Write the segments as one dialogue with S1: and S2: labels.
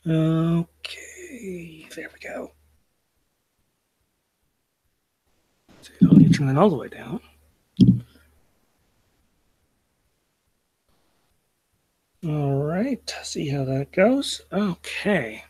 S1: Okay, there we go. I'll need to turn that all the way down. All right, see how that goes. Okay.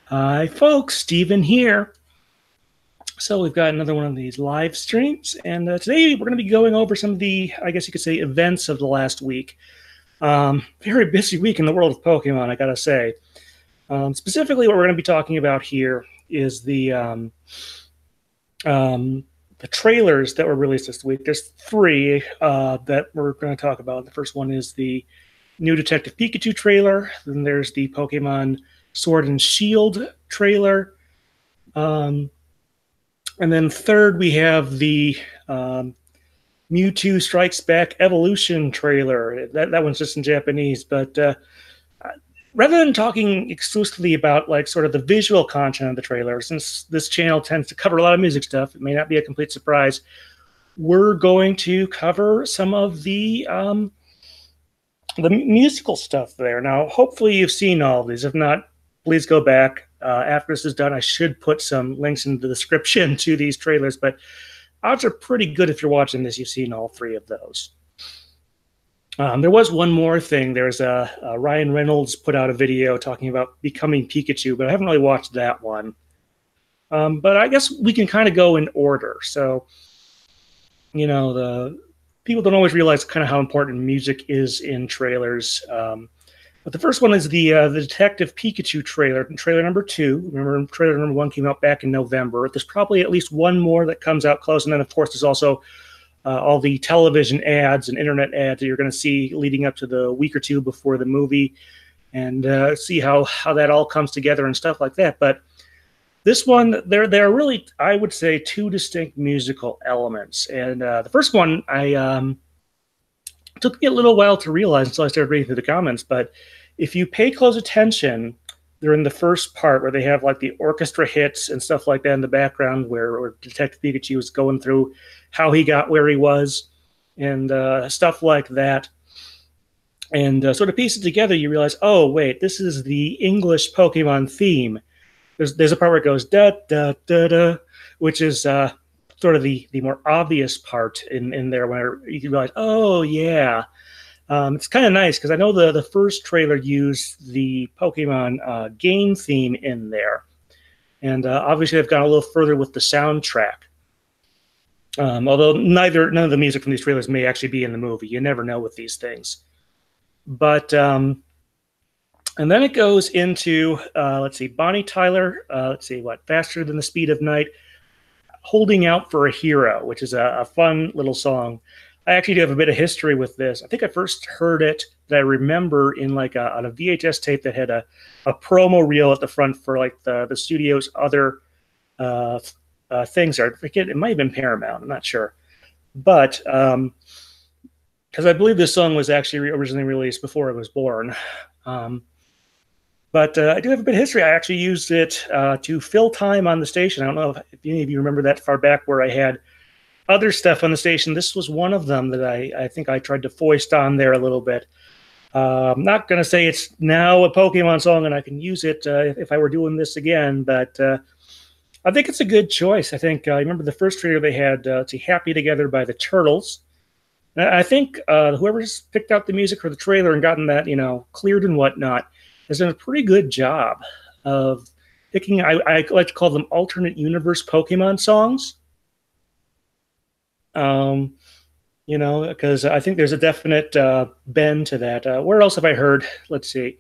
S1: Hi, folks. Steven here. So we've got another one of these live streams, and today we're going to be going over some of the, I guess you could say, events of the last week. Very busy week in the world of Pokemon, I gotta say. Specifically, what we're going to be talking about here is the trailers that were released this week. There's three that we're going to talk about. The first one is the new Detective Pikachu trailer. Then there's the Pokemon Sword and Shield trailer. And then third, we have the Mewtwo Strikes Back Evolution trailer. That one's just in Japanese, but rather than talking exclusively about like sort of the visual content of the trailer, since this channel tends to cover a lot of music stuff, it may not be a complete surprise. We're going to cover some of the musical stuff there. Now, hopefully you've seen all of these. If not, please go back. After this is done, I should put some links in the description to these trailers, but odds are pretty good if you're watching this, you've seen all three of those. There was one more thing. There's Ryan Reynolds put out a video talking about becoming Pikachu, but I haven't really watched that one. But I guess we can kind of go in order. So, you know, the people don't always realize kind of how important music is in trailers. But the first one is the Detective Pikachu trailer number 2. Remember, trailer number 1 came out back in November. There's probably at least one more that comes out close. And then, of course, there's also all the television ads and internet ads that you're going to see leading up to the week or two before the movie, and see how that all comes together and stuff like that. But this one, there are really, I would say, two distinct musical elements. And the first one, took me a little while to realize until I started reading through the comments, but if you pay close attention during the first part where they have like the orchestra hits and stuff like that in the background where Detective Pikachu is going through how he got where he was and stuff like that, and sort of piece it together, you realize, oh, wait, this is the English Pokemon theme. There's a part where it goes da-da-da-da, which is sort of the more obvious part in there where you realize, oh, yeah. It's kind of nice because I know the first trailer used the Pokemon game theme in there. And obviously they've gone a little further with the soundtrack. Although none of the music from these trailers may actually be in the movie. You never know with these things. But, and then it goes into, let's see, Bonnie Tyler, Faster Than the Speed of Night, Holding Out for a Hero, which is a fun little song. I actually do have a bit of history with this. I think I first heard it that I remember in like on a VHS tape that had a promo reel at the front for like the studio's other things. I forget, it might have been Paramount. I'm not sure, but because I believe this song was actually originally released before I was born. But I do have a bit of history. I actually used it to fill time on the station. I don't know if any of you remember that far back where I had other stuff on the station. This was one of them that I think I tried to foist on there a little bit. I'm not going to say it's now a Pokemon song and I can use it if I were doing this again, but I think it's a good choice. I think I remember the first trailer they had to Happy Together by the Turtles. I think whoever's picked out the music for the trailer and gotten that, cleared and whatnot has done a pretty good job of picking, I like to call them alternate universe Pokemon songs. Because I think there's a definite bend to that. Where else have I heard? Let's see.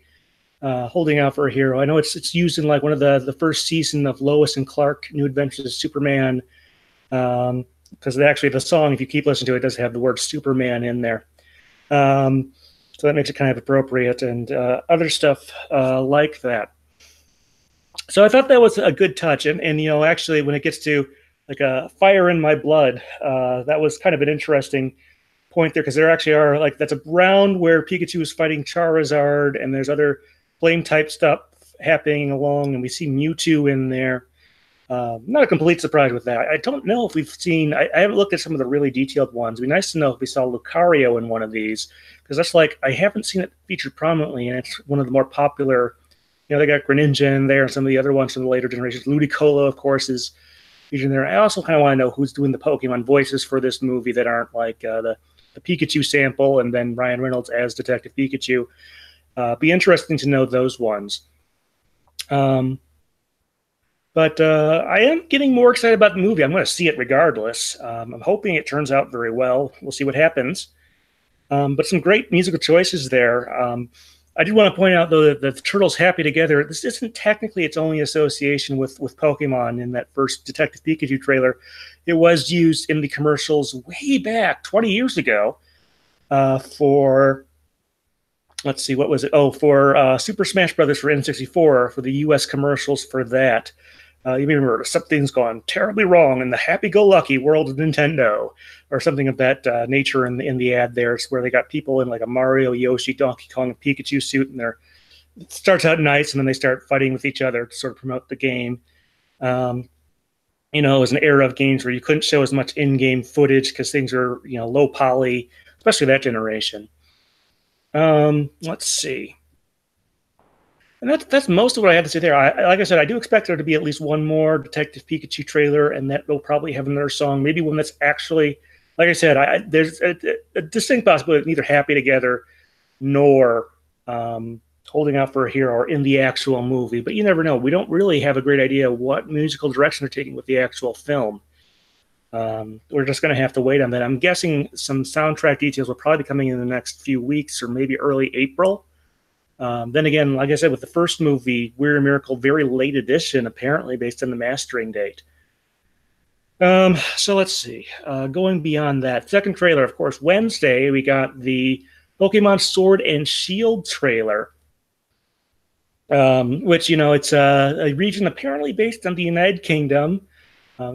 S1: Holding Out for a Hero. I know it's used in like one of the first season of Lois and Clark, New Adventures of Superman. Because actually the song, if you keep listening to it, does have the word Superman in there. So that makes it kind of appropriate, and other stuff like that. So I thought that was a good touch. And actually when it gets to like a Fire in My Blood, that was kind of an interesting point there, because there actually are like, that's a round where Pikachu is fighting Charizard and there's other flame type stuff happening along, and we see Mewtwo in there. Not a complete surprise with that. I don't know if we've seen. I haven't looked at some of the really detailed ones. It'd be nice to know if we saw Lucario in one of these, because that's like I haven't seen it featured prominently, and it's one of the more popular. They got Greninja in there, and some of the other ones from the later generations. Ludicolo, of course, is featured in there. I also kind of want to know who's doing the Pokemon voices for this movie that aren't like the Pikachu sample and then Ryan Reynolds as Detective Pikachu. Be interesting to know those ones. Um, but I am getting more excited about the movie. I'm going to see it regardless. I'm hoping it turns out very well. We'll see what happens. But some great musical choices there. I do want to point out, though, that the Turtles Happy Together, this isn't technically its only association with Pokemon in that first Detective Pikachu trailer. It was used in the commercials way back 20 years ago for, let's see, what was it? Oh, for Super Smash Brothers for N64, for the US commercials for that. You may remember something's gone terribly wrong in the happy-go-lucky world of Nintendo, or something of that nature in the ad there, where they got people in like a Mario, Yoshi, Donkey Kong, and Pikachu suit, and it starts out nice, and then they start fighting with each other to sort of promote the game. It was an era of games where you couldn't show as much in-game footage because things are low poly, especially that generation. Let's see. And that's most of what I had to say there. Like I said, I do expect there to be at least one more Detective Pikachu trailer, and that will probably have another song, maybe one that's actually, like I said, there's a distinct possibility of neither Happy Together nor Holding Out for a Hero are in the actual movie. But you never know. We don't really have a great idea what musical direction they're taking with the actual film. We're just going to have to wait on that. I'm guessing some soundtrack details will probably be coming in the next few weeks or maybe early April. Then again, like I said, with the first movie, We're a Miracle, very late edition, apparently, based on the mastering date. So let's see. Going beyond that, second trailer, of course, Wednesday, we got the Pokemon Sword and Shield trailer, which, it's a region apparently based on the United Kingdom.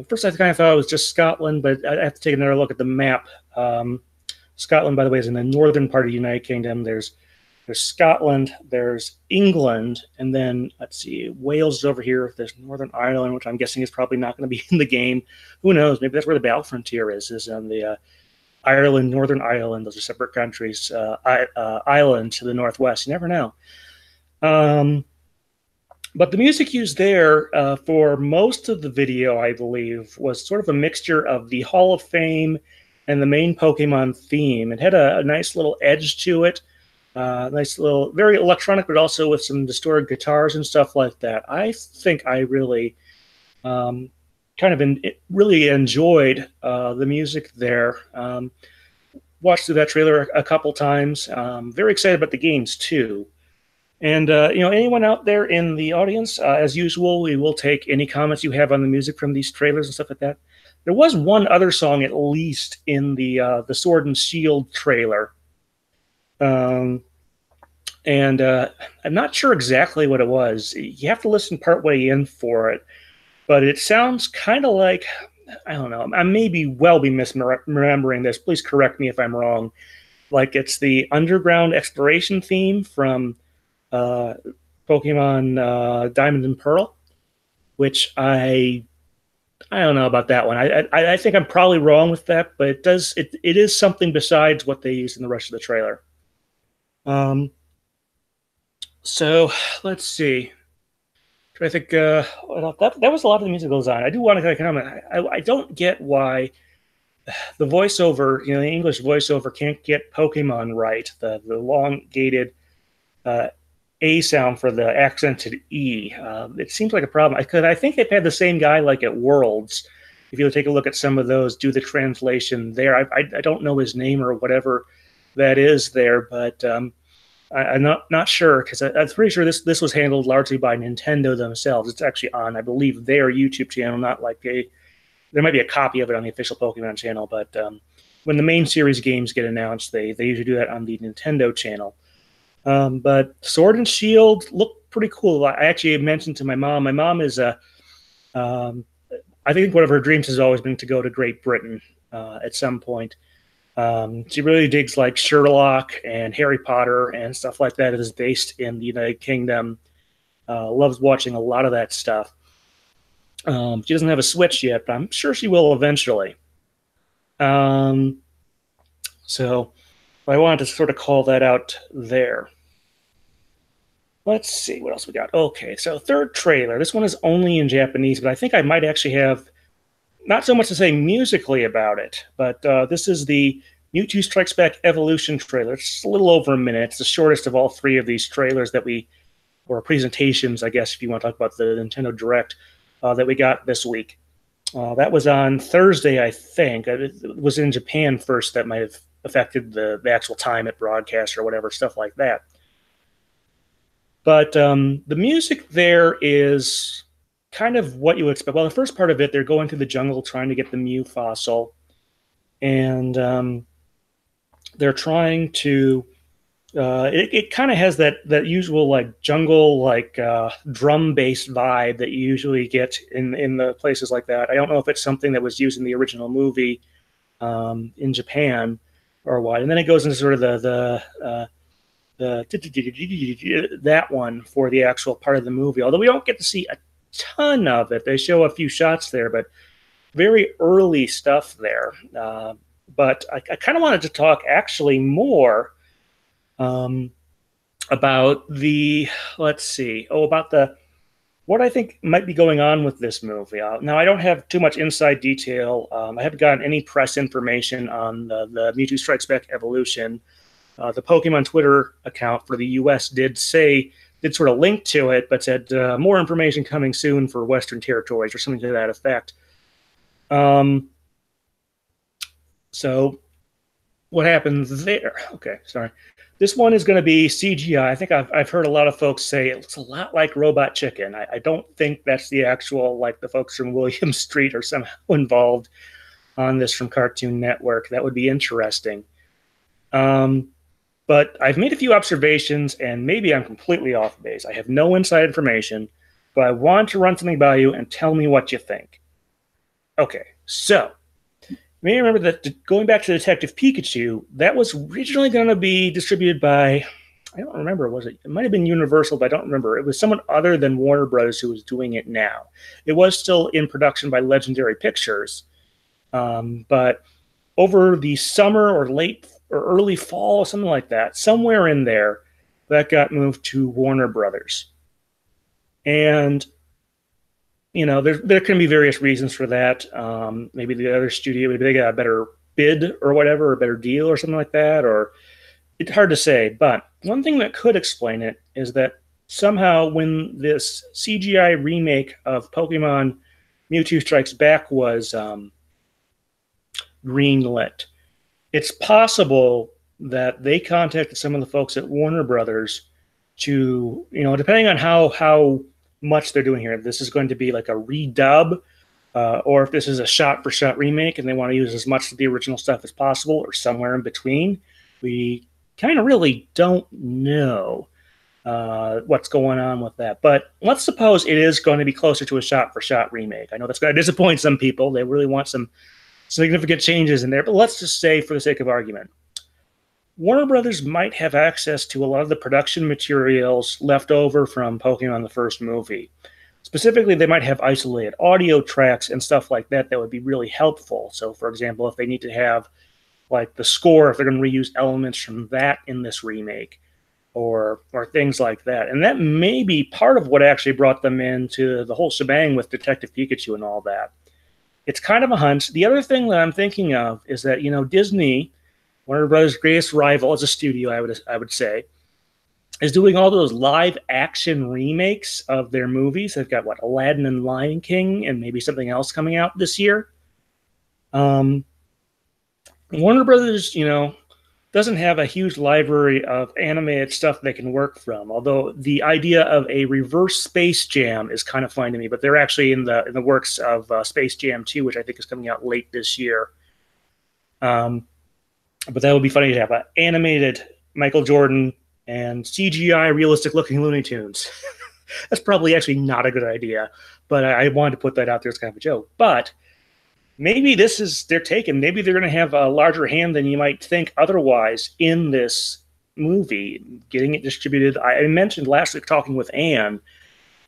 S1: First, I kind of thought it was just Scotland, but I have to take another look at the map. Scotland, by the way, is in the northern part of the United Kingdom. There's Scotland, there's England, and then, let's see, Wales is over here. There's Northern Ireland, which I'm guessing is probably not going to be in the game. Who knows? Maybe that's where the Battle Frontier is on the Ireland, Northern Ireland. Those are separate countries. Ireland to the northwest. You never know. But the music used there for most of the video, I believe, was sort of a mixture of the Hall of Fame and the main Pokemon theme. It had a nice little edge to it. Nice little, very electronic, but also with some distorted guitars and stuff like that. I think I really really enjoyed the music there. Watched through that trailer a couple times. Very excited about the games too. And anyone out there in the audience, as usual, we will take any comments you have on the music from these trailers and stuff like that. There was one other song, at least, in the Sword and Shield trailer. And I'm not sure exactly what it was. You have to listen partway in for it, but it sounds kind of like, I don't know, I may be misremembering this. Please correct me if I'm wrong. Like it's the underground exploration theme from Pokemon Diamond and Pearl, which I don't know about that one. I think I'm probably wrong with that, but it is something besides what they used in the rest of the trailer. So let's see. I think that was a lot of the music goes on. I do want to comment. I don't get why the voiceover, the English voiceover can't get Pokemon right. The elongated A sound for the accented E. It seems like a problem. I think they've had the same guy like at Worlds. If you take a look at some of those, do the translation there. I don't know his name or whatever that is there, but I'm not sure because I'm pretty sure this was handled largely by Nintendo themselves. It's actually on, I believe, their YouTube channel, not like there might be a copy of it on the official Pokemon channel, but when the main series games get announced, they usually do that on the Nintendo channel. But Sword and Shield look pretty cool. I actually mentioned to my mom. My mom is I think one of her dreams has always been to go to Great Britain at some point. She really digs like Sherlock and Harry Potter and stuff like that. It is based in the United Kingdom. Loves watching a lot of that stuff. She doesn't have a Switch yet, but I'm sure she will eventually. Um, so I wanted to sort of call that out there. Let's see what else we got. Okay, so third trailer. This one is only in Japanese, but I think I might actually have not so much to say musically about it, but this is the Mewtwo Strikes Back Evolution trailer. It's a little over a minute. It's the shortest of all three of these trailers that we, or presentations, I guess, if you want to talk about the Nintendo Direct that we got this week. That was on Thursday, I think. It was in Japan first. That might have affected the actual time at broadcast or whatever, stuff like that. But the music there is kind of what you expect. Well, the first part of it, they're going through the jungle trying to get the Mew fossil, and they're trying to. It kind of has that usual like jungle like drum bass vibe that you usually get in the places like that. I don't know if it's something that was used in the original movie in Japan or what. And then it goes into sort of that one for the actual part of the movie. Although we don't get to see a ton of it, they show a few shots there, but very early stuff there. But I kind of wanted to talk actually more um, about the let's see, about the what I think might be going on with this movie. Now, I don't have too much inside detail. I haven't gotten any press information on the Mewtwo Strikes Back Evolution. The Pokemon Twitter account for the U.S. did sort of link to it, but said more information coming soon for Western territories or something to that effect. So what happens there? Okay, sorry. This one is going to be CGI. I think I've heard a lot of folks say it's a lot like Robot Chicken. I don't think that's the actual, like the folks from William Street are somehow involved on this from Cartoon Network. That would be interesting. But I've made a few observations, and maybe I'm completely off base. I have no inside information, but I want to run something by you and tell me what you think. Okay, so you may remember that going back to Detective Pikachu, that was originally going to be distributed by, I don't remember, was it? It might have been Universal, but I don't remember. It was someone other than Warner Brothers who was doing it now. It was still in production by Legendary Pictures, but over the summer or late or early fall, something like that, somewhere in there, that got moved to Warner Brothers. And there can be various reasons for that. Maybe the other studio, maybe they got a better bid or whatever, or a better deal or something like that, or it's hard to say. But one thing that could explain it is that somehow when this CGI remake of Pokemon Mewtwo Strikes Back was greenlit, it's possible that they contacted some of the folks at Warner Brothers to, depending on how much they're doing here, if this is going to be like a redub, or if this is a shot-for-shot remake and they want to use as much of the original stuff as possible, or somewhere in between. We kind of really don't know what's going on with that. But let's suppose it is going to be closer to a shot-for-shot remake. I know that's going to disappoint some people. They really want some significant changes in there, but let's just say, for the sake of argument, Warner Brothers might have access to a lot of the production materials left over from Pokemon the first movie. Specifically, they might have isolated audio tracks and stuff like that that would be really helpful. So, for example, if they need to have like the score, if they're going to reuse elements from that in this remake, or things like that. And that may be part of what actually brought them into the whole shebang with Detective Pikachu and all that. It's kind of a hunch. The other thing that I'm thinking of is that, Disney, Warner Brothers' greatest rival as a studio, I would say, is doing all those live action remakes of their movies. They've got Aladdin and Lion King, and maybe something else coming out this year. Warner Brothers, doesn't have a huge library of animated stuff they can work from. Although the idea of a reverse Space Jam is kind of fun to me, but they're actually in the works of Space Jam 2, which I think is coming out late this year. But that would be funny to have an animated Michael Jordan and CGI realistic-looking Looney Tunes. That's probably actually not a good idea, but I wanted to put that out there as kind of a joke. But maybe this is their take, and maybe they're going to have a larger hand than you might think otherwise in this movie, getting it distributed. I mentioned last week talking with Anne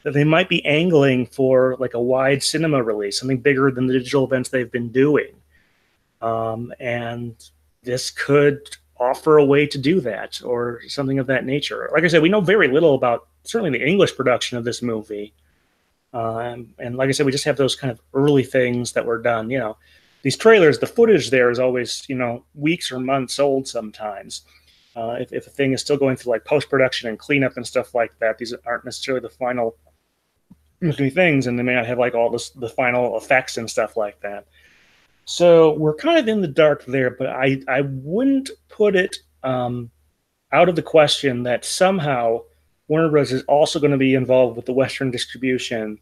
S1: that they might be angling for like a wide cinema release, something bigger than the digital events they've been doing. And this could offer a way to do that or something of that nature. Like I said, we know very little about certainly the English production of this movie. And like I said, we just have those kind of early things that were done. You know, these trailers, the footage there is always, you know, weeks or months old sometimes. If a thing is still going through like post production and cleanup and stuff like that, these aren't necessarily the final things, and they may not have like all the final effects and stuff like that. So we're kind of in the dark there, but I wouldn't put it out of the question that somehow Warner Bros. Is also going to be involved with the Western distribution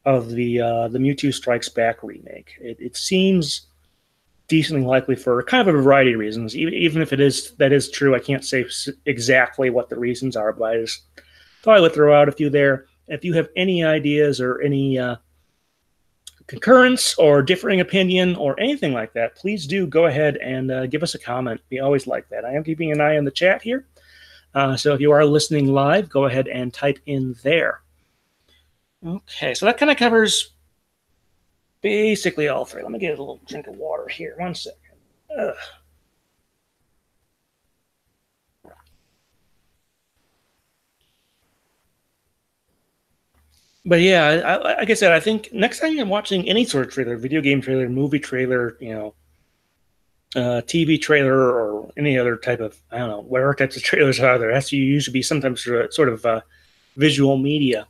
S1: of the Mewtwo Strikes Back remake. It seems decently likely for kind of a variety of reasons. Even if that is true, I can't say exactly what the reasons are, but I just thought I would throw out a few there. If you have any ideas or any concurrence or differing opinion or anything like that, please do go ahead and give us a comment. We always like that. I am keeping an eye on the chat here. So if you are listening live, go ahead and type in there. Okay, so that kind of covers basically all three. Let me get a little drink of water here. 1 second. Ugh. But yeah, like I said, I think next time you're watching any sort of trailer, video game trailer, movie trailer, you know, TV trailer, or any other type of, I don't know, whatever types of trailers are there, it has to usually be sometimes sort of visual media.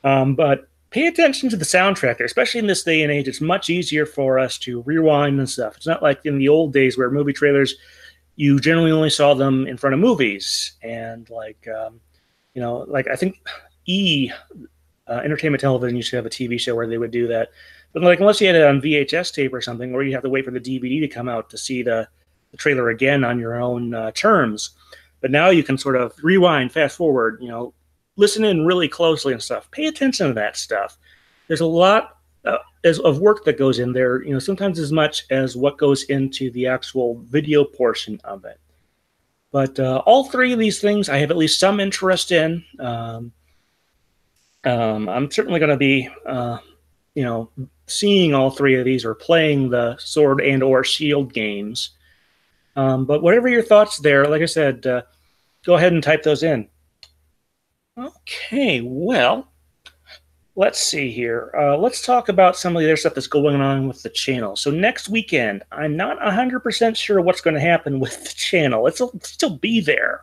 S1: But pay attention to the soundtrack there, especially in this day and age. It's much easier for us to rewind and stuff. It's not like in the old days where movie trailers, you generally only saw them in front of movies. And like, you know, like I think Entertainment Television used to have a TV show where they would do that. But like, unless you had it on VHS tape or something, or you have to wait for the DVD to come out to see the trailer again on your own terms. But now you can sort of rewind, fast forward, you know, listen in really closely and stuff. Pay attention to that stuff. There's a lot of work that goes in there, you know, sometimes as much as what goes into the actual video portion of it. But all three of these things I have at least some interest in. I'm certainly going to be, you know, seeing all three of these or playing the Sword and or Shield games. But whatever your thoughts there, like I said, go ahead and type those in. Okay, well, let's see here. Let's talk about some of the other stuff that's going on with the channel. So next weekend, I'm not 100% sure what's going to happen with the channel. It'll still be there.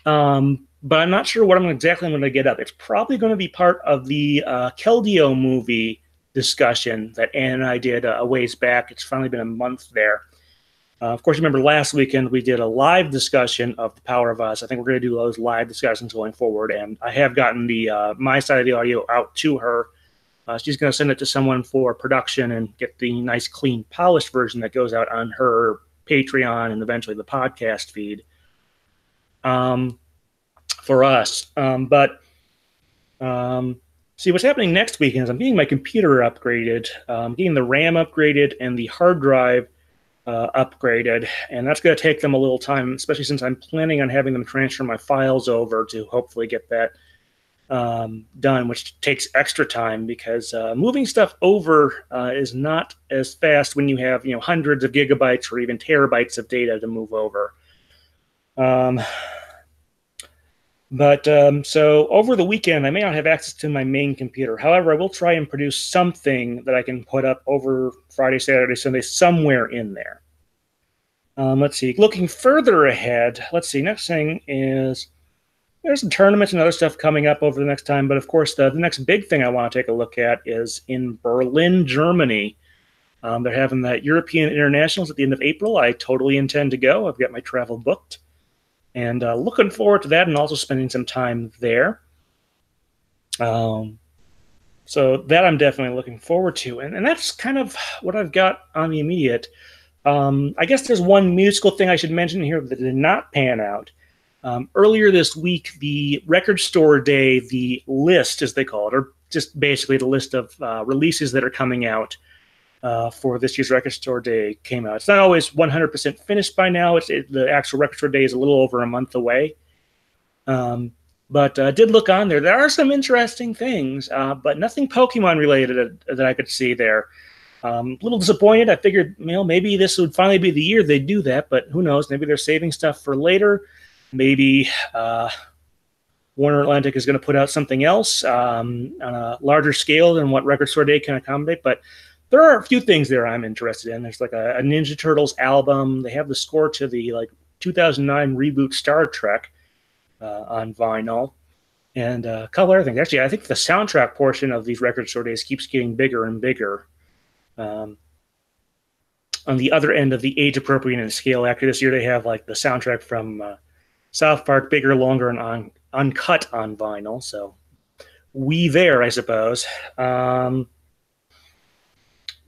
S1: But I'm not sure what I'm exactly going to get up. It's probably going to be part of the Keldeo movie discussion that Ann and I did a ways back. It's finally been a month there. Of course, you remember last weekend we did a live discussion of The Power of Us. I think we're going to do those live discussions going forward, and I have gotten the my side of the audio out to her. She's going to send it to someone for production and get the nice, clean, polished version that goes out on her Patreon and eventually the podcast feed for us. See, what's happening next weekend is I'm getting my computer upgraded, getting the RAM upgraded and the hard drive upgraded, and that's going to take them a little time, especially since I'm planning on having them transfer my files over to hopefully get that done, which takes extra time because moving stuff over is not as fast when you have, you know, hundreds of gigabytes or even terabytes of data to move over. So over the weekend, I may not have access to my main computer. However, I will try and produce something that I can put up over Friday, Saturday, Sunday, somewhere in there. Let's see. Looking further ahead, let's see. Next thing is there's some tournaments and other stuff coming up over the next time. But, of course, the next big thing I want to take a look at is in Berlin, Germany. They're having the European Internationals at the end of April. I totally intend to go. I've got my travel booked. And looking forward to that and also spending some time there. So that I'm definitely looking forward to. And that's kind of what I've got on the immediate. I guess there's one musical thing I should mention here that did not pan out. Earlier this week, the Record Store Day, the list, as they call it, or just basically the list of releases that are coming out for this year's Record Store Day came out. It's not always 100% finished by now. The actual Record Store Day is a little over a month away. But did look on there. There are some interesting things, but nothing Pokemon related that I could see there. A little disappointed. I figured, maybe this would finally be the year they do that, but who knows? Maybe they're saving stuff for later. Maybe Warner Atlantic is going to put out something else on a larger scale than what Record Store Day can accommodate. But there are a few things there I'm interested in. There's like a Ninja Turtles album. They have the score to the 2009 reboot Star Trek on vinyl, and a couple other things. Actually, I think the soundtrack portion of these Record Store Days keeps getting bigger and bigger. Um, on the other end of the age appropriate scale, after this year, they have like the soundtrack from South Park, bigger, longer, and uncut on vinyl. So we there, I suppose.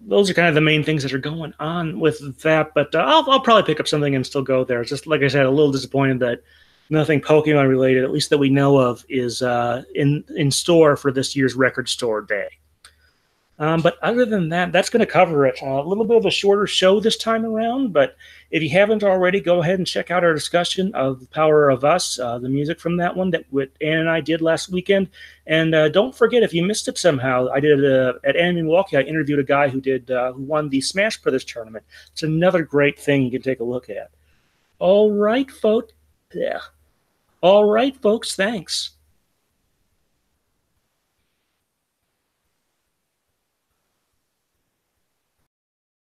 S1: Those are kind of the main things that are going on with that. But I'll probably pick up something and still go there. It's just like I said, a little disappointed that nothing Pokemon related, at least that we know of, is in store for this year's Record Store Day. But other than that, that's going to cover it. A little bit of a shorter show this time around, but if you haven't already, go ahead and check out our discussion of The Power of Us, the music from that one that Ann and I did last weekend. And don't forget, if you missed it somehow, I did at Ann Milwaukee, I interviewed a guy who won the Smash Brothers tournament. It's another great thing you can take a look at. All right, folks. Yeah. All right, folks. Thanks.